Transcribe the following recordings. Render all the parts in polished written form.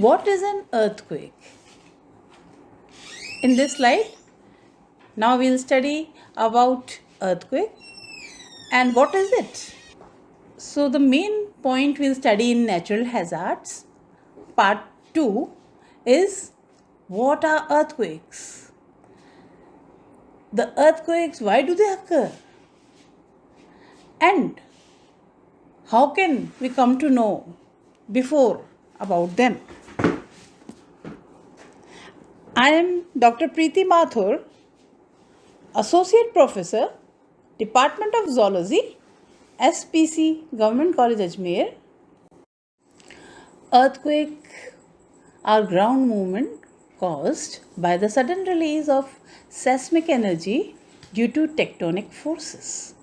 What is an earthquake? In this slide, now we'll study about earthquake and what is it. So the main point we'll study in natural hazards, part 2, is what are earthquakes? The earthquakes, why do they occur? And how can we come to know before about them? I am Dr. Preeti Mathur, Associate Professor, Department of Zoology, SPC, Government College Ajmer. Earthquake are ground movement caused by the sudden release of seismic energy due to tectonic forces.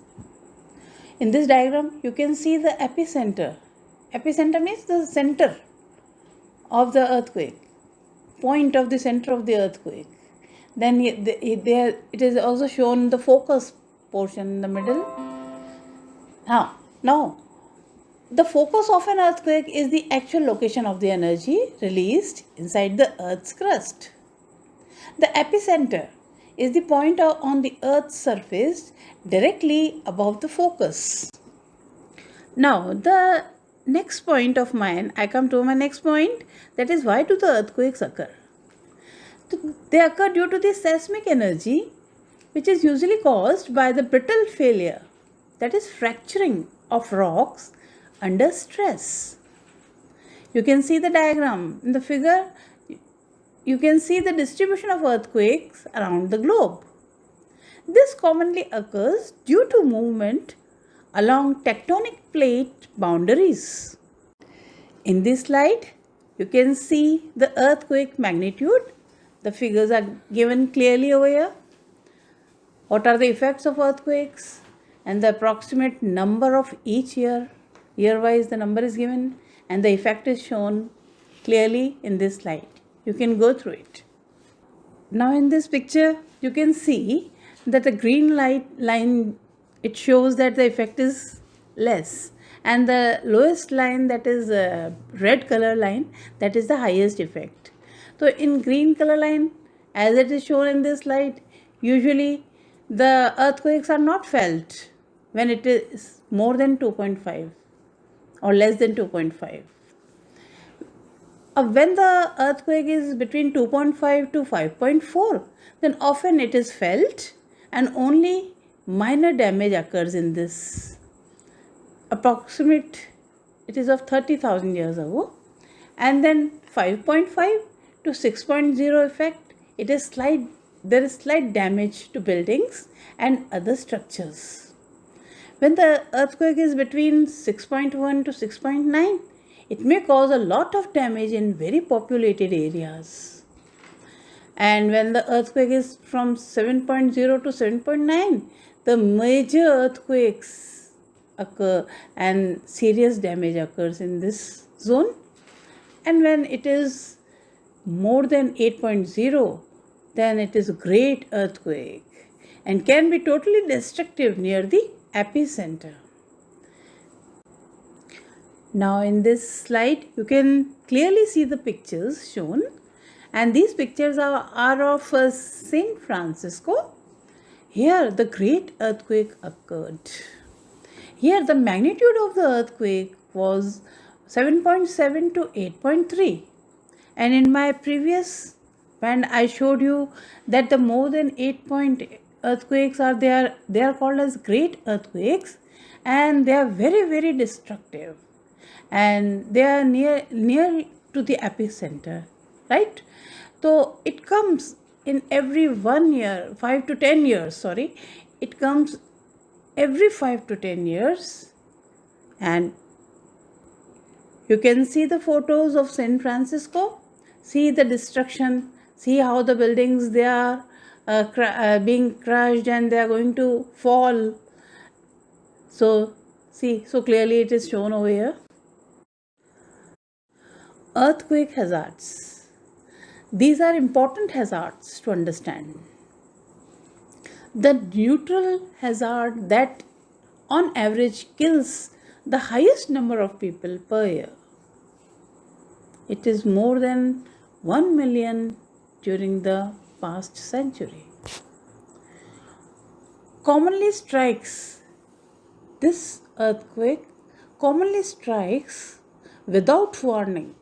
In this diagram, you can see the epicenter. Epicenter means the center of the earthquake, point of the center of the earthquake. Then it is also shown the focus portion in the middle. Now, the focus of an earthquake is the actual location of the energy released inside the Earth's crust. The epicenter is the point on the Earth's surface directly above the focus. Now, the next point of mine, I come to my next point, that is why do the earthquakes occur? They occur due to the seismic energy, which is usually caused by the brittle failure, that is fracturing of rocks under stress. You can see the diagram in the figure. You can see the distribution of earthquakes around the globe. This commonly occurs due to movement along tectonic plate boundaries. In this slide, you can see the earthquake magnitude. The figures are given clearly over here. What are the effects of earthquakes and the approximate number of each year? Year-wise the number is given and the effect is shown clearly in this slide. You can go through it. Now in this picture, you can see that the green line, it shows that the effect is less, and the lowest line, that is a red color line, that is the highest effect. So in green color line, as it is shown in this slide, usually the earthquakes are not felt when it is more than 2.5 or less than 2.5. When the earthquake is between 2.5 to 5.4, then often it is felt and only minor damage occurs in this. Approximate, it is of 30,000 years ago. And then 5.5 to 6.0 effect, there is slight damage to buildings and other structures. When the earthquake is between 6.1 to 6.9, it may cause a lot of damage in very populated areas. And when the earthquake is from 7.0 to 7.9, the major earthquakes occur and serious damage occurs in this zone. And when it is more than 8.0, then it is a great earthquake and can be totally destructive near the epicenter. Now in this slide, you can clearly see the pictures shown, and these pictures are of San Francisco. Here the great earthquake occurred. Here the magnitude of the earthquake was 7.7 to 8.3. And in my previous band, I showed you that the more than 8 earthquakes are there. They are called as great earthquakes, and they are very, very destructive. And they are near to the epicenter, right? So it comes in every 1 year, 5 to 10 years, sorry. It comes every 5 to 10 years, and you can see the photos of San Francisco. See the destruction, see how the buildings, they are being crushed and they are going to fall. So see, so clearly it is shown over here. Earthquake hazards. These are important hazards to understand. The neutral hazard that on average kills the highest number of people per year. It is more than 1 million during the past century. Commonly strikes this earthquake commonly strikes without warning.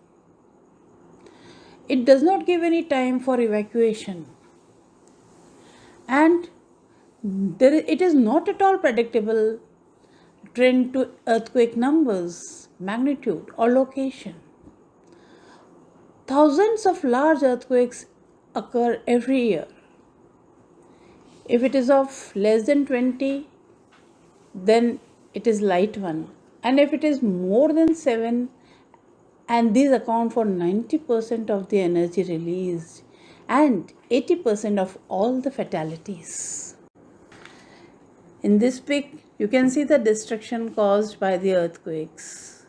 It does not give any time for evacuation, and it is not at all predictable trend to earthquake numbers, magnitude, or location. Thousands of large earthquakes occur every year. If it is of less than 20, then it is light one. And if it is more than 7, and these account for 90% of the energy released and 80% of all the fatalities. In this pic, you can see the destruction caused by the earthquakes.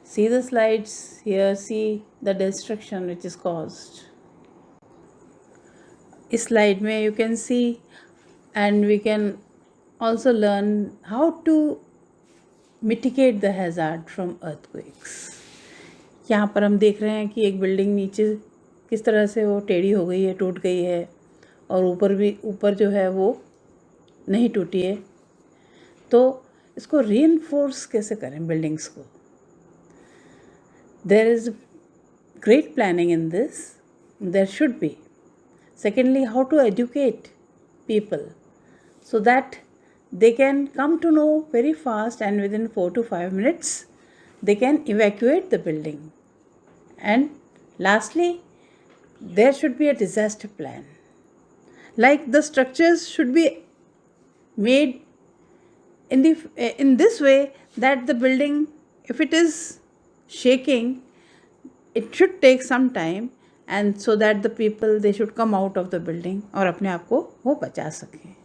See the slides here, see the destruction which is caused. इस slide में you can see, and we can also learn how to mitigate the hazard from earthquakes. यहाँ पर हम देख रहे हैं कि एक बिल्डिंग नीचे किस तरह से वो टेढ़ी हो गई है, टूट गई है, और ऊपर जो है वो नहीं टूटी है. तो इसको रीइंफोर्स कैसे करें बिल्डिंग्स को? There is great planning in this. There should be. Secondly, how to educate people so that they can come to know very fast, and within 4 to 5 minutes they can evacuate the building. And lastly, there should be a disaster plan. Like the structures should be made in this way that the building, if it is shaking, it should take some time, and so that the people, they should come out of the building और अपने आप को वो बचा सकें.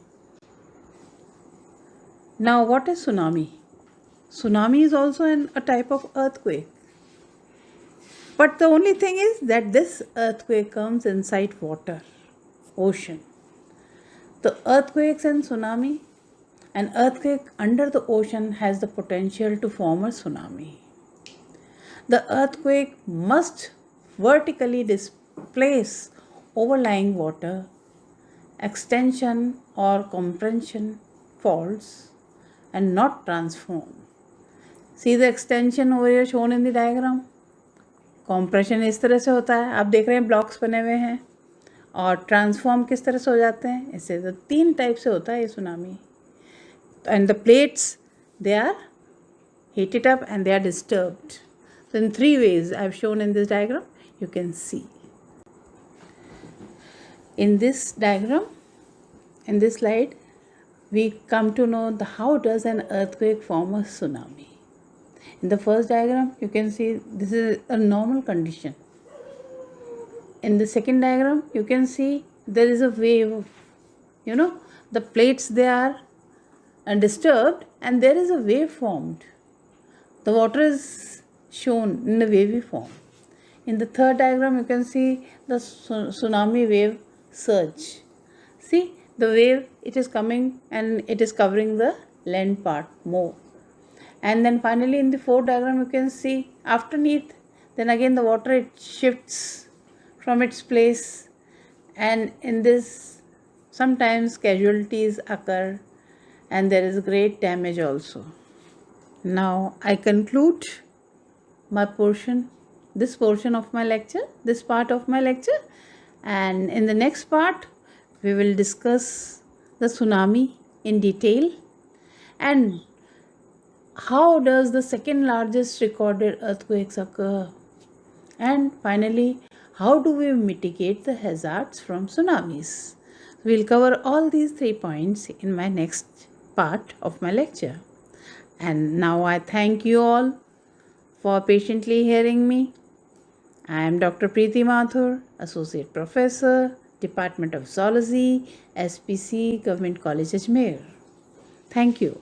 Now, what is tsunami? Tsunami is also a type of earthquake. But the only thing is that this earthquake comes inside water, ocean. The earthquakes and tsunami, an earthquake under the ocean has the potential to form a tsunami. The earthquake must vertically displace overlying water, extension or compression faults, and not transform. See the extension over here shown in the diagram. Compression इस तरह से होता है, आप देख रहे हैं blocks बने हुए हैं, और ट्रांसफॉर्म किस तरह से हो जाते हैं, इससे तो 3 टाइप से होता है ये tsunami. And the plates, they are heated up and they are disturbed. So in 3 ways I have shown in this diagram, you can see. In this diagram, in this slide, we come to know how does an earthquake form a tsunami. In the first diagram, you can see this is a normal condition. In the second diagram, you can see there is a wave. The plates, they are disturbed and there is a wave formed. The water is shown in a wavy form. In the third diagram, you can see the tsunami wave surge. See the wave, it is coming and it is covering the land part more. And then finally in the fourth diagram, you can see underneath, then again the water, it shifts from its place, and in this sometimes casualties occur and there is great damage also. Now I conclude my portion, this portion of my lecture, this part of my lecture, and in the next part we will discuss the tsunami in detail, and how does the second largest recorded earthquakes occur, and finally how do we mitigate the hazards from tsunamis. We'll cover all these 3 points in my next part of my lecture. And now I thank you all for patiently hearing me. I am Dr. Preeti Mathur, Associate Professor, Department of Zoology, SPC, Government College Ajmer. Thank you.